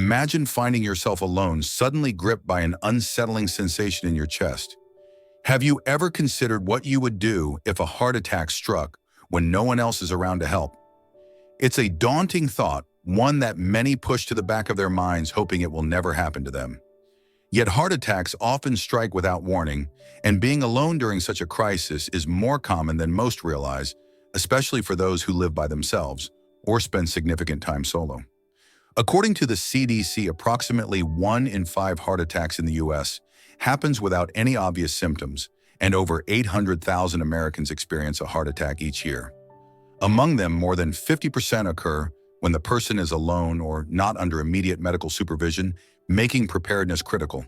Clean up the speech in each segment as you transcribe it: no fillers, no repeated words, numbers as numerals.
Imagine finding yourself alone, suddenly gripped by an unsettling sensation in your chest. Have you ever considered what you would do if a heart attack struck when no one else is around to help? It's a daunting thought, one that many push to the back of their minds hoping it will never happen to them. Yet heart attacks often strike without warning, and being alone during such a crisis is more common than most realize, especially for those who live by themselves or spend significant time solo. According to the CDC, approximately 1 in 5 heart attacks in the U.S. happens without any obvious symptoms, and over 800,000 Americans experience a heart attack each year. Among them, more than 50% occur when the person is alone or not under immediate medical supervision, making preparedness critical.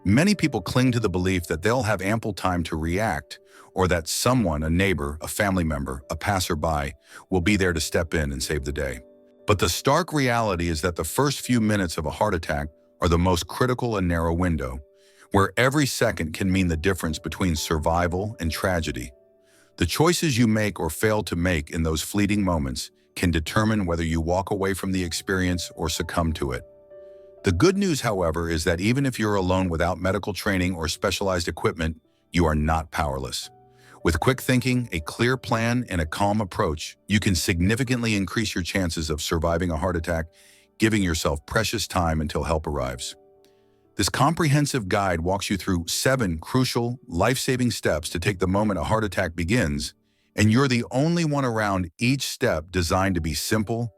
Many people cling to the belief that they'll have ample time to react, or that someone, a neighbor, a family member, a passerby, will be there to step in and save the day. But the stark reality is that the first few minutes of a heart attack are the most critical and narrow window, where every second can mean the difference between survival and tragedy. The choices you make or fail to make in those fleeting moments can determine whether you walk away from the experience or succumb to it. The good news, however, is that even if you're alone without medical training or specialized equipment, you are not powerless. With quick thinking, a clear plan, and a calm approach, you can significantly increase your chances of surviving a heart attack, giving yourself precious time until help arrives. This comprehensive guide walks you through 7 crucial, life-saving steps to take the moment a heart attack begins, and you're the only one around. Each step designed to be simple,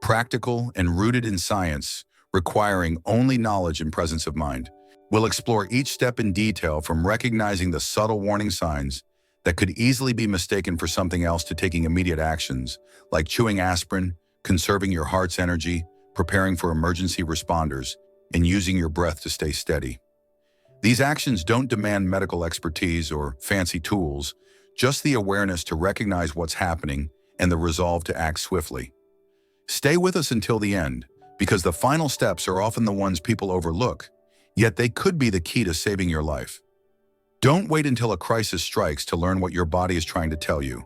practical, and rooted in science, requiring only knowledge and presence of mind. We'll explore each step in detail, from recognizing the subtle warning signs that could easily be mistaken for something else to taking immediate actions, like chewing aspirin, conserving your heart's energy, preparing for emergency responders, and using your breath to stay steady. These actions don't demand medical expertise or fancy tools, just the awareness to recognize what's happening and the resolve to act swiftly. Stay with us until the end, because the final steps are often the ones people overlook, yet they could be the key to saving your life. Don't wait until a crisis strikes to learn what your body is trying to tell you.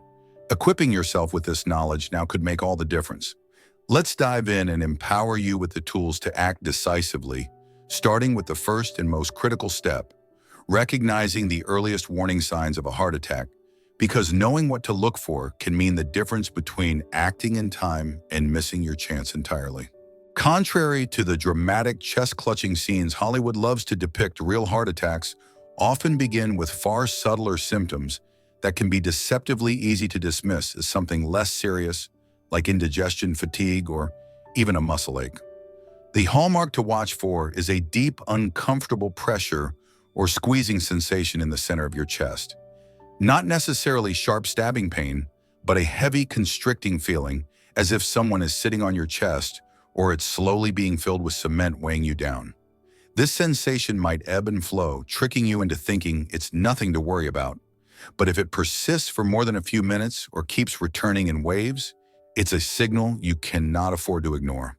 Equipping yourself with this knowledge now could make all the difference. Let's dive in and empower you with the tools to act decisively, starting with the first and most critical step, recognizing the earliest warning signs of a heart attack, because knowing what to look for can mean the difference between acting in time and missing your chance entirely. Contrary to the dramatic chest-clutching scenes Hollywood loves to depict, real heart attacks often begin with far subtler symptoms that can be deceptively easy to dismiss as something less serious, like indigestion, fatigue, or even a muscle ache. The hallmark to watch for is a deep, uncomfortable pressure or squeezing sensation in the center of your chest. Not necessarily sharp stabbing pain, but a heavy, constricting feeling, as if someone is sitting on your chest or it's slowly being filled with cement weighing you down. This sensation might ebb and flow, tricking you into thinking it's nothing to worry about. But if it persists for more than a few minutes or keeps returning in waves, it's a signal you cannot afford to ignore.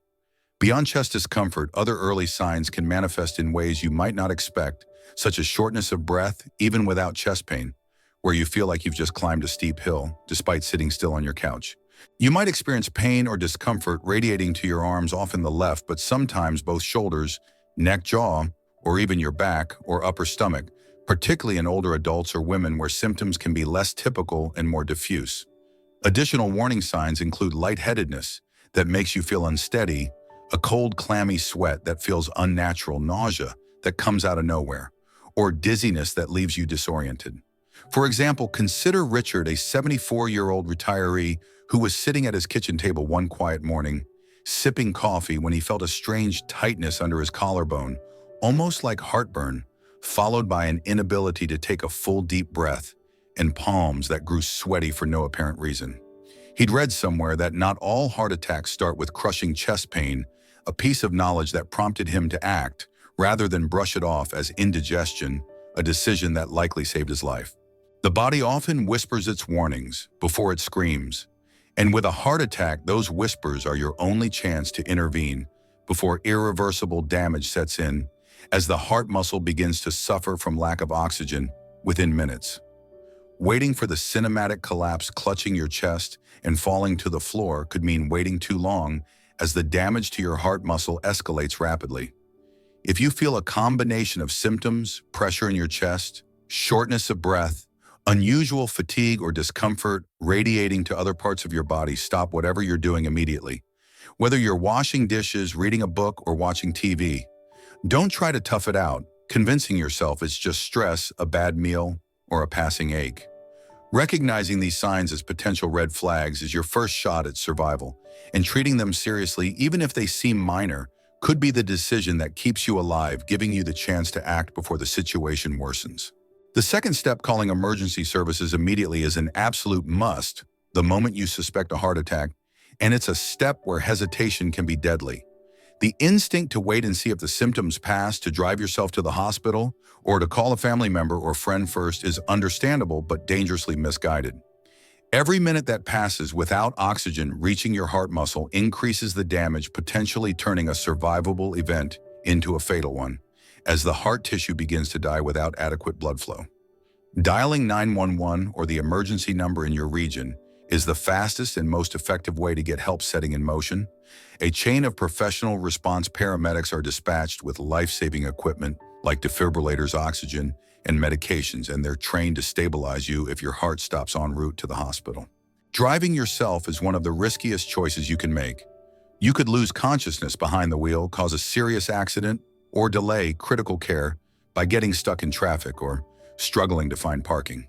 Beyond chest discomfort, other early signs can manifest in ways you might not expect, such as shortness of breath, even without chest pain, where you feel like you've just climbed a steep hill, despite sitting still on your couch. You might experience pain or discomfort radiating to your arms, often the left, but sometimes both shoulders, neck, jaw, or even your back or upper stomach, particularly in older adults or women where symptoms can be less typical and more diffuse. Additional warning signs include lightheadedness that makes you feel unsteady, a cold, clammy sweat that feels unnatural, nausea that comes out of nowhere, or dizziness that leaves you disoriented. For example, consider Richard, a 74-year-old retiree who was sitting at his kitchen table one quiet morning, sipping coffee, when he felt a strange tightness under his collarbone, almost like heartburn, followed by an inability to take a full deep breath, and palms that grew sweaty for no apparent reason. He'd read somewhere that not all heart attacks start with crushing chest pain, a piece of knowledge that prompted him to act, rather than brush it off as indigestion, a decision that likely saved his life. The body often whispers its warnings before it screams, and with a heart attack, those whispers are your only chance to intervene before irreversible damage sets in, as the heart muscle begins to suffer from lack of oxygen within minutes. Waiting for the cinematic collapse, clutching your chest and falling to the floor, could mean waiting too long, as the damage to your heart muscle escalates rapidly. If you feel a combination of symptoms, pressure in your chest, shortness of breath, unusual fatigue or discomfort radiating to other parts of your body, stop whatever you're doing immediately. Whether you're washing dishes, reading a book, or watching TV, don't try to tough it out, convincing yourself it's just stress, a bad meal, or a passing ache. Recognizing these signs as potential red flags is your first shot at survival, and treating them seriously, even if they seem minor, could be the decision that keeps you alive, giving you the chance to act before the situation worsens. The second step, calling emergency services immediately, is an absolute must the moment you suspect a heart attack, and it's a step where hesitation can be deadly. The instinct to wait and see if the symptoms pass, to drive yourself to the hospital, or to call a family member or friend first is understandable but dangerously misguided. Every minute that passes without oxygen reaching your heart muscle increases the damage, potentially turning a survivable event into a fatal one, as the heart tissue begins to die without adequate blood flow. Dialing 911 or the emergency number in your region is the fastest and most effective way to get help setting in motion. A chain of professional response paramedics are dispatched with life-saving equipment like defibrillators, oxygen, and medications, and they're trained to stabilize you if your heart stops en route to the hospital. Driving yourself is one of the riskiest choices you can make. You could lose consciousness behind the wheel, cause a serious accident, or delay critical care by getting stuck in traffic or struggling to find parking.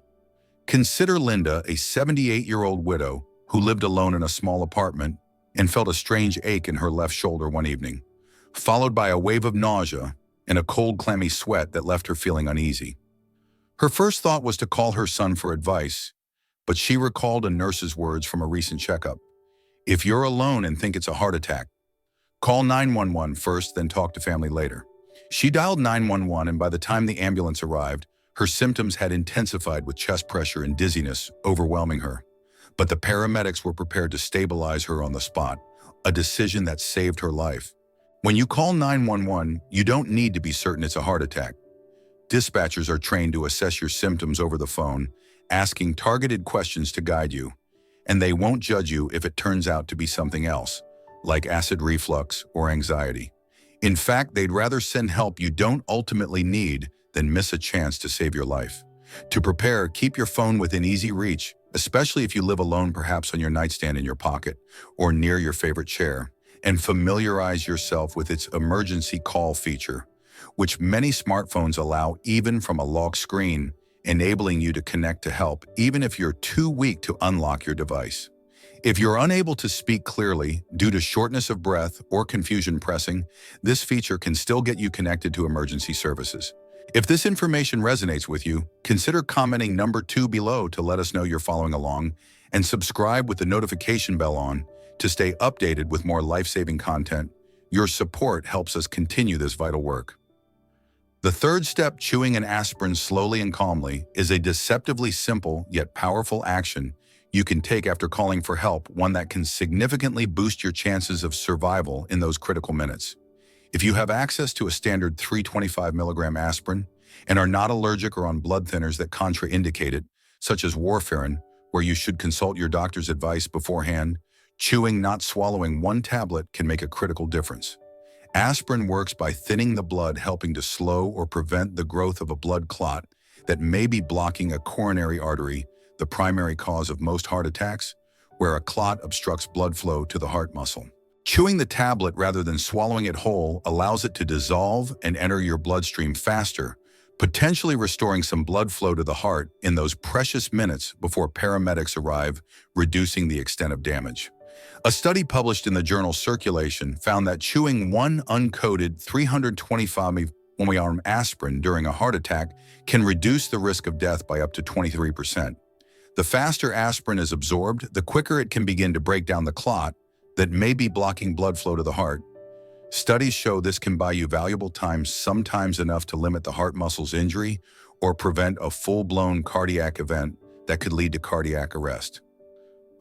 Consider Linda, a 78-year-old widow who lived alone in a small apartment and felt a strange ache in her left shoulder one evening, followed by a wave of nausea and a cold, clammy sweat that left her feeling uneasy. Her first thought was to call her son for advice, but she recalled a nurse's words from a recent checkup. If you're alone and think it's a heart attack, call 911 first, then talk to family later. She dialed 911, and by the time the ambulance arrived, her symptoms had intensified with chest pressure and dizziness overwhelming her. But the paramedics were prepared to stabilize her on the spot, a decision that saved her life. When you call 911, you don't need to be certain it's a heart attack. Dispatchers are trained to assess your symptoms over the phone, asking targeted questions to guide you, and they won't judge you if it turns out to be something else, like acid reflux or anxiety. In fact, they'd rather send help you don't ultimately need than miss a chance to save your life. To prepare, keep your phone within easy reach, especially if you live alone, perhaps on your nightstand in your pocket or near your favorite chair, and familiarize yourself with its emergency call feature, which many smartphones allow even from a locked screen, enabling you to connect to help even if you're too weak to unlock your device. If you're unable to speak clearly due to shortness of breath or confusion pressing, this feature can still get you connected to emergency services. If this information resonates with you, consider commenting number 2 below to let us know you're following along, and subscribe with the notification bell on to stay updated with more life-saving content. Your support helps us continue this vital work. The third step, chewing an aspirin slowly and calmly, is a deceptively simple yet powerful action you can take after calling for help, one that can significantly boost your chances of survival in those critical minutes. If you have access to a standard 325 milligram aspirin and are not allergic or on blood thinners that contraindicate it, such as warfarin, where you should consult your doctor's advice beforehand, chewing, not swallowing one tablet can make a critical difference. Aspirin works by thinning the blood, helping to slow or prevent the growth of a blood clot that may be blocking a coronary artery, the primary cause of most heart attacks, where a clot obstructs blood flow to the heart muscle. Chewing the tablet rather than swallowing it whole allows it to dissolve and enter your bloodstream faster, potentially restoring some blood flow to the heart in those precious minutes before paramedics arrive, reducing the extent of damage. A study published in the journal Circulation found that chewing one uncoated 325 milligram aspirin during a heart attack can reduce the risk of death by up to 23%. The faster aspirin is absorbed, the quicker it can begin to break down the clot that may be blocking blood flow to the heart. Studies show this can buy you valuable time, sometimes enough to limit the heart muscle's injury or prevent a full-blown cardiac event that could lead to cardiac arrest.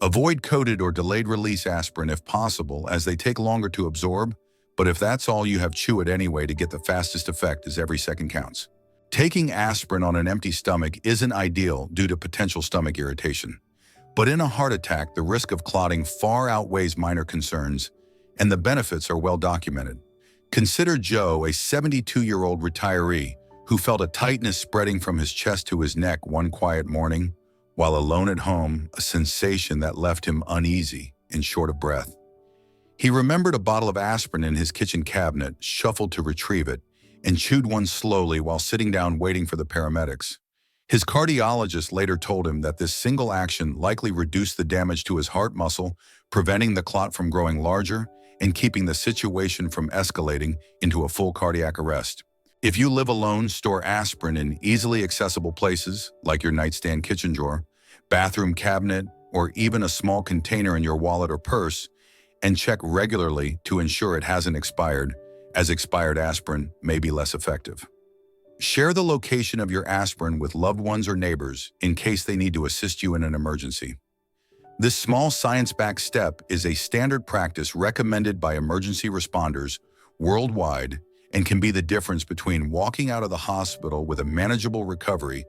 Avoid coated or delayed-release aspirin if possible, as they take longer to absorb, but if that's all you have, chew it anyway to get the fastest effect, as every second counts. Taking aspirin on an empty stomach isn't ideal due to potential stomach irritation. But in a heart attack, the risk of clotting far outweighs minor concerns, and the benefits are well documented. Consider Joe, a 72-year-old retiree who felt a tightness spreading from his chest to his neck one quiet morning, while alone at home, a sensation that left him uneasy and short of breath. He remembered a bottle of aspirin in his kitchen cabinet, shuffled to retrieve it, and chewed one slowly while sitting down waiting for the paramedics. His cardiologist later told him that this single action likely reduced the damage to his heart muscle, preventing the clot from growing larger and keeping the situation from escalating into a full cardiac arrest. If you live alone, store aspirin in easily accessible places like your nightstand kitchen drawer, bathroom cabinet, or even a small container in your wallet or purse, and check regularly to ensure it hasn't expired, as expired aspirin may be less effective. Share the location of your aspirin with loved ones or neighbors in case they need to assist you in an emergency. This small science-backed step is a standard practice recommended by emergency responders worldwide and can be the difference between walking out of the hospital with a manageable recovery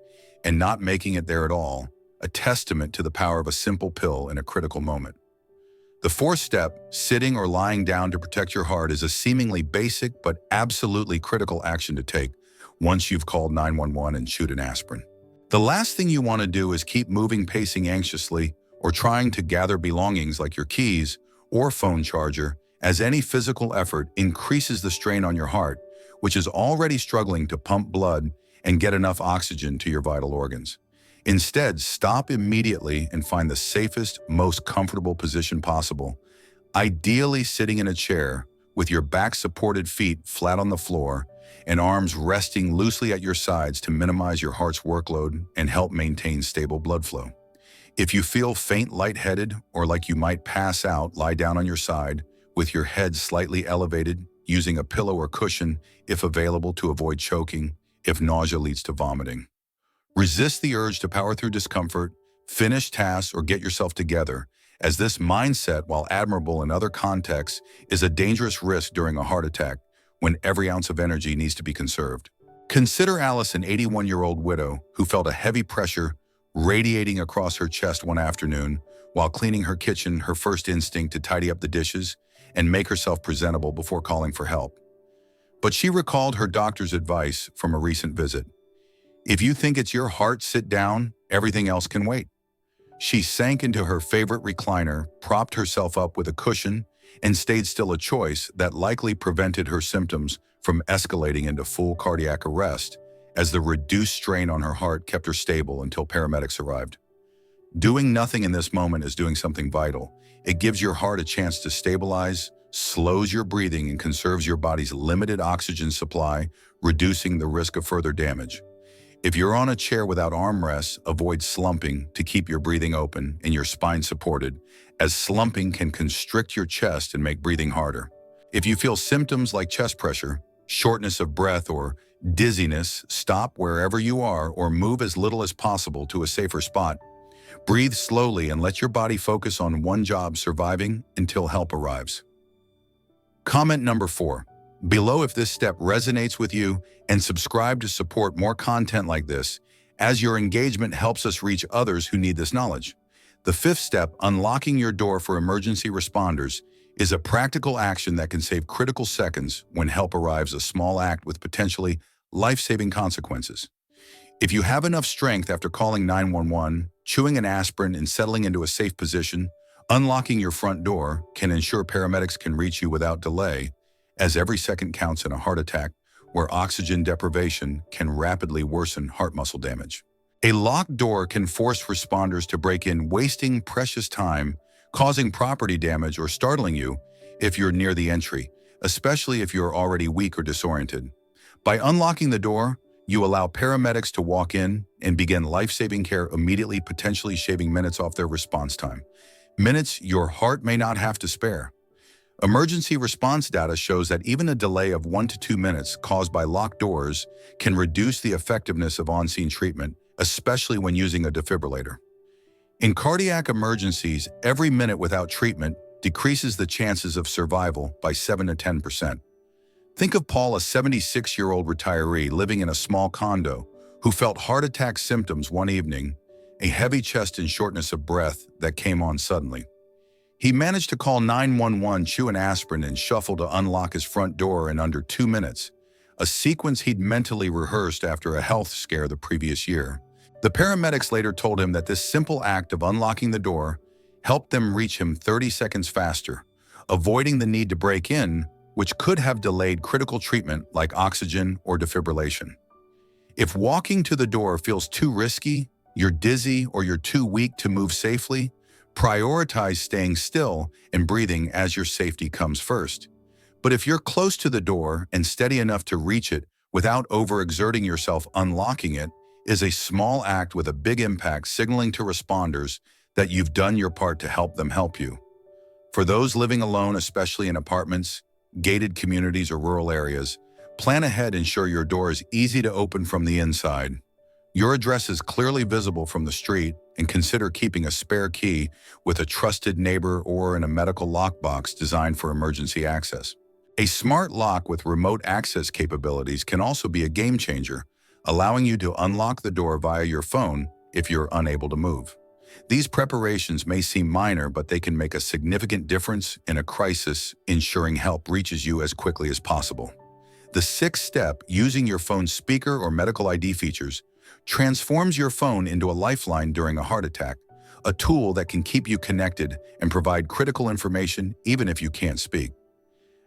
and not making it there at all, a testament to the power of a simple pill in a critical moment. The fourth step, sitting or lying down to protect your heart, is a seemingly basic but absolutely critical action to take once you've called 911 and chewed an aspirin. The last thing you want to do is keep moving, pacing anxiously, or trying to gather belongings like your keys or phone charger, as any physical effort increases the strain on your heart, which is already struggling to pump blood and get enough oxygen to your vital organs. Instead, stop immediately and find the safest, most comfortable position possible, ideally sitting in a chair with your back-supported feet flat on the floor and arms resting loosely at your sides to minimize your heart's workload and help maintain stable blood flow. If you feel faint, lightheaded, or like you might pass out, lie down on your side with your head slightly elevated, using a pillow or cushion if available to avoid choking, if nausea leads to vomiting. Resist the urge to power through discomfort, finish tasks, or get yourself together, as this mindset, while admirable in other contexts, is a dangerous risk during a heart attack when every ounce of energy needs to be conserved. Consider Alice, an 81-year-old widow who felt a heavy pressure radiating across her chest one afternoon while cleaning her kitchen, her first instinct to tidy up the dishes and make herself presentable before calling for help. But she recalled her doctor's advice from a recent visit. If you think it's your heart, sit down, everything else can wait. She sank into her favorite recliner, propped herself up with a cushion, and stayed still, a choice that likely prevented her symptoms from escalating into full cardiac arrest, as the reduced strain on her heart kept her stable until paramedics arrived. Doing nothing in this moment is doing something vital. It gives your heart a chance to stabilize, slows your breathing, and conserves your body's limited oxygen supply, reducing the risk of further damage. If you're on a chair without armrests, avoid slumping to keep your breathing open and your spine supported, as slumping can constrict your chest and make breathing harder. If you feel symptoms like chest pressure, shortness of breath, or dizziness, stop wherever you are or move as little as possible to a safer spot. Breathe slowly and let your body focus on one job: surviving until help arrives. Comment number 4. Below if this step resonates with you, and subscribe to support more content like this, as your engagement helps us reach others who need this knowledge. The fifth step, unlocking your door for emergency responders, is a practical action that can save critical seconds when help arrives, a small act with potentially life-saving consequences. If you have enough strength after calling 911, chewing an aspirin, and settling into a safe position, unlocking your front door can ensure paramedics can reach you without delay, as every second counts in a heart attack where oxygen deprivation can rapidly worsen heart muscle damage. A locked door can force responders to break in, wasting precious time, causing property damage, or startling you if you're near the entry, especially if you're already weak or disoriented. By unlocking the door, you allow paramedics to walk in and begin life-saving care immediately, potentially shaving minutes off their response time. Minutes your heart may not have to spare. Emergency response data shows that even a delay of 1 to 2 minutes caused by locked doors can reduce the effectiveness of on-scene treatment, especially when using a defibrillator. In cardiac emergencies, every minute without treatment decreases the chances of survival by 7 to 10%. Think of Paul, a 76-year-old retiree living in a small condo who felt heart attack symptoms one evening, a heavy chest and shortness of breath that came on suddenly. He managed to call 911, chew an aspirin, and shuffle to unlock his front door in under 2 minutes, a sequence he'd mentally rehearsed after a health scare the previous year. The paramedics later told him that this simple act of unlocking the door helped them reach him 30 seconds faster, avoiding the need to break in, which could have delayed critical treatment like oxygen or defibrillation. If walking to the door feels too risky, you're dizzy, or you're too weak to move safely, prioritize staying still and breathing as your safety comes first. But if you're close to the door and steady enough to reach it without overexerting yourself, unlocking it is a small act with a big impact, signaling to responders that you've done your part to help them help you. For those living alone, especially in apartments, gated communities, or rural areas, plan ahead, ensure your door is easy to open from the inside. Your address is clearly visible from the street, and consider keeping a spare key with a trusted neighbor or in a medical lockbox designed for emergency access. A smart lock with remote access capabilities can also be a game changer, allowing you to unlock the door via your phone if you're unable to move. These preparations may seem minor, but they can make a significant difference in a crisis, ensuring help reaches you as quickly as possible. The sixth step, using your phone's speaker or medical ID features, transforms your phone into a lifeline during a heart attack, a tool that can keep you connected and provide critical information even if you can't speak.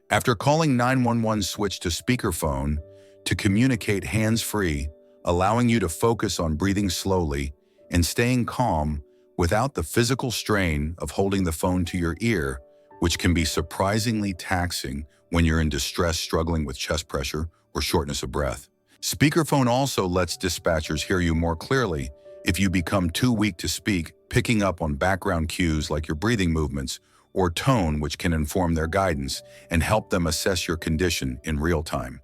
After calling 911, switch to speakerphone to communicate hands-free, allowing you to focus on breathing slowly and staying calm without the physical strain of holding the phone to your ear, which can be surprisingly taxing when you're in distress, struggling with chest pressure or shortness of breath. Speakerphone also lets dispatchers hear you more clearly if you become too weak to speak, picking up on background cues like your breathing movements or tone, which can inform their guidance and help them assess your condition in real time.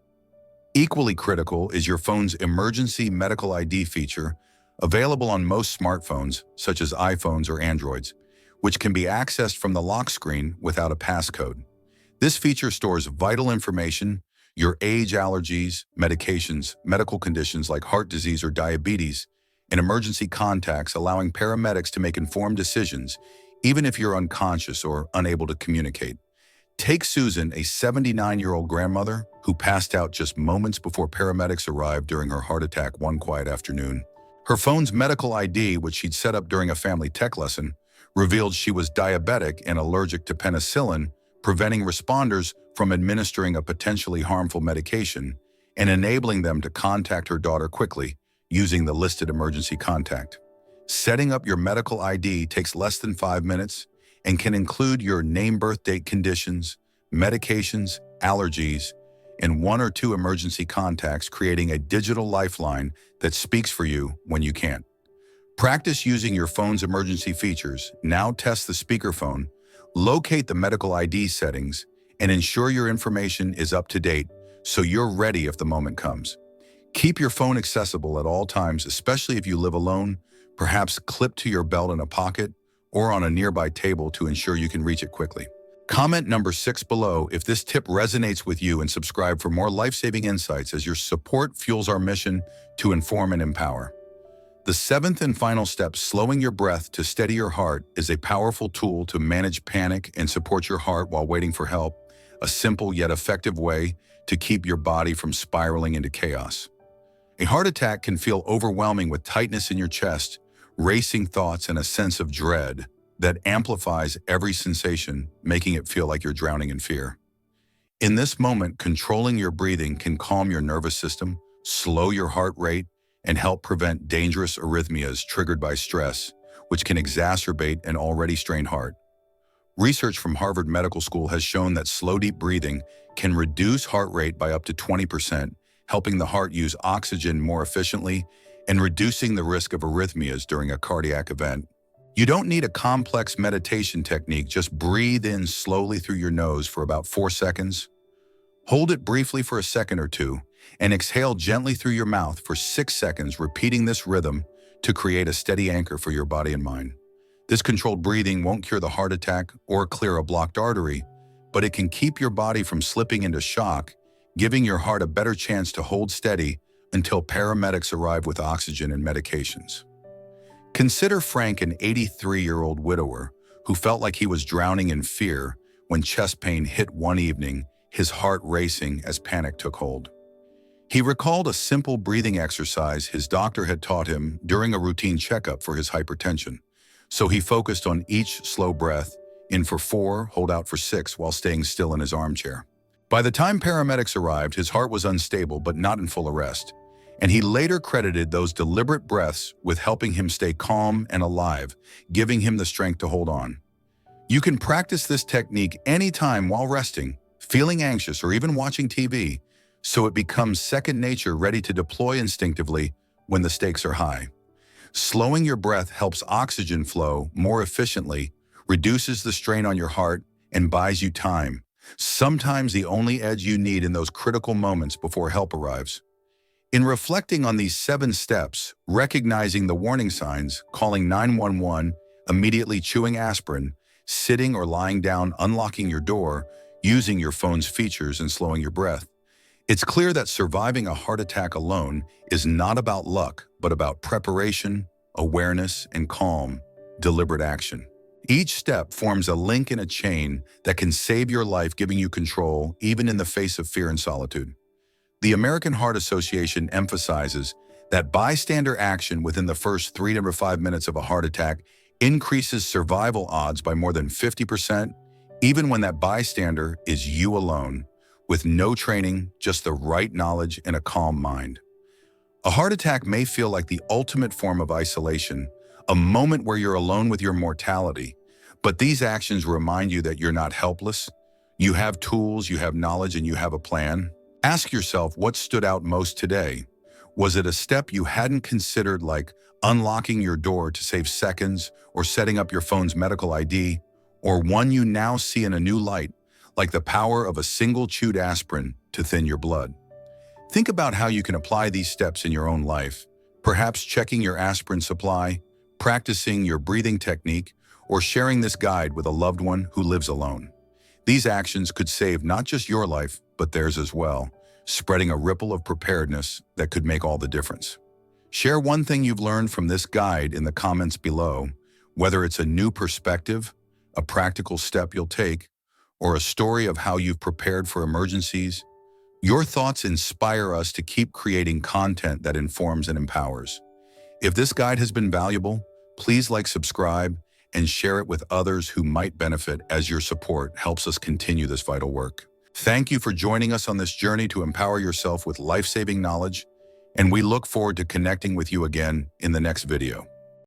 Equally critical is your phone's emergency medical ID feature, available on most smartphones, such as iPhones or Androids, which can be accessed from the lock screen without a passcode. This feature stores vital information: your age, allergies, medications, medical conditions like heart disease or diabetes, and emergency contacts, allowing paramedics to make informed decisions, even if you're unconscious or unable to communicate. Take Susan, a 79-year-old grandmother who passed out just moments before paramedics arrived during her heart attack one quiet afternoon. Her phone's medical ID, which she'd set up during a family tech lesson, revealed she was diabetic and allergic to penicillin, preventing responders from administering a potentially harmful medication and enabling them to contact her daughter quickly using the listed emergency contact. Setting up your medical ID takes less than 5 minutes and can include your name, birth date, conditions, medications, allergies, and 1 or 2 emergency contacts, creating a digital lifeline that speaks for you when you can't. Practice using your phone's emergency features. Now test the speakerphone, locate the medical ID settings, and ensure your information is up to date so you're ready if the moment comes. Keep your phone accessible at all times, especially if you live alone, perhaps clipped to your belt in a pocket or on a nearby table to ensure you can reach it quickly. Comment number 6 below if this tip resonates with you, and subscribe for more life-saving insights, as your support fuels our mission to inform and empower. The 7th and final step, slowing your breath to steady your heart, is a powerful tool to manage panic and support your heart while waiting for help, a simple yet effective way to keep your body from spiraling into chaos. A heart attack can feel overwhelming, with tightness in your chest, racing thoughts, and a sense of dread that amplifies every sensation, making it feel like you're drowning in fear. In this moment, controlling your breathing can calm your nervous system, slow your heart rate, and help prevent dangerous arrhythmias triggered by stress, which can exacerbate an already strained heart. Research from Harvard Medical School has shown that slow, deep breathing can reduce heart rate by up to 20%, helping the heart use oxygen more efficiently and reducing the risk of arrhythmias during a cardiac event. You don't need a complex meditation technique. Just breathe in slowly through your nose for about 4 seconds. Hold it briefly for a second or two, and exhale gently through your mouth for 6 seconds, repeating this rhythm to create a steady anchor for your body and mind. This controlled breathing won't cure the heart attack or clear a blocked artery, but it can keep your body from slipping into shock, giving your heart a better chance to hold steady until paramedics arrive with oxygen and medications. Consider Frank, an 83-year-old widower who felt like he was drowning in fear when chest pain hit one evening, his heart racing as panic took hold. He recalled a simple breathing exercise his doctor had taught him during a routine checkup for his hypertension. So he focused on each slow breath, in for 4, hold out for 6, while staying still in his armchair. By the time paramedics arrived, his heart was unstable but not in full arrest, and he later credited those deliberate breaths with helping him stay calm and alive, giving him the strength to hold on. You can practice this technique anytime while resting, feeling anxious, or even watching TV, so it becomes second nature, ready to deploy instinctively when the stakes are high. Slowing your breath helps oxygen flow more efficiently, reduces the strain on your heart, and buys you time, sometimes the only edge you need in those critical moments before help arrives. In reflecting on these 7 steps, recognizing the warning signs, calling 911, immediately chewing aspirin, sitting or lying down, unlocking your door, using your phone's features, and slowing your breath, it's clear that surviving a heart attack alone is not about luck, but about preparation, awareness, and calm, deliberate action. Each step forms a link in a chain that can save your life, giving you control even in the face of fear and solitude. The American Heart Association emphasizes that bystander action within the first 3 to 5 minutes of a heart attack increases survival odds by more than 50%, even when that bystander is you alone, with no training, just the right knowledge and a calm mind. A heart attack may feel like the ultimate form of isolation, a moment where you're alone with your mortality, but these actions remind you that you're not helpless. You have tools, you have knowledge, and you have a plan. Ask yourself what stood out most today. Was it a step you hadn't considered, like unlocking your door to save seconds or setting up your phone's medical ID, or one you now see in a new light, like the power of a single chewed aspirin to thin your blood? Think about how you can apply these steps in your own life, perhaps checking your aspirin supply, practicing your breathing technique, or sharing this guide with a loved one who lives alone. These actions could save not just your life, but theirs as well, spreading a ripple of preparedness that could make all the difference. Share one thing you've learned from this guide in the comments below, whether it's a new perspective, a practical step you'll take, or a story of how you've prepared for emergencies. Your thoughts inspire us to keep creating content that informs and empowers. If this guide has been valuable, please like, subscribe, and share it with others who might benefit, as your support helps us continue this vital work. Thank you for joining us on this journey to empower yourself with life-saving knowledge, and we look forward to connecting with you again in the next video.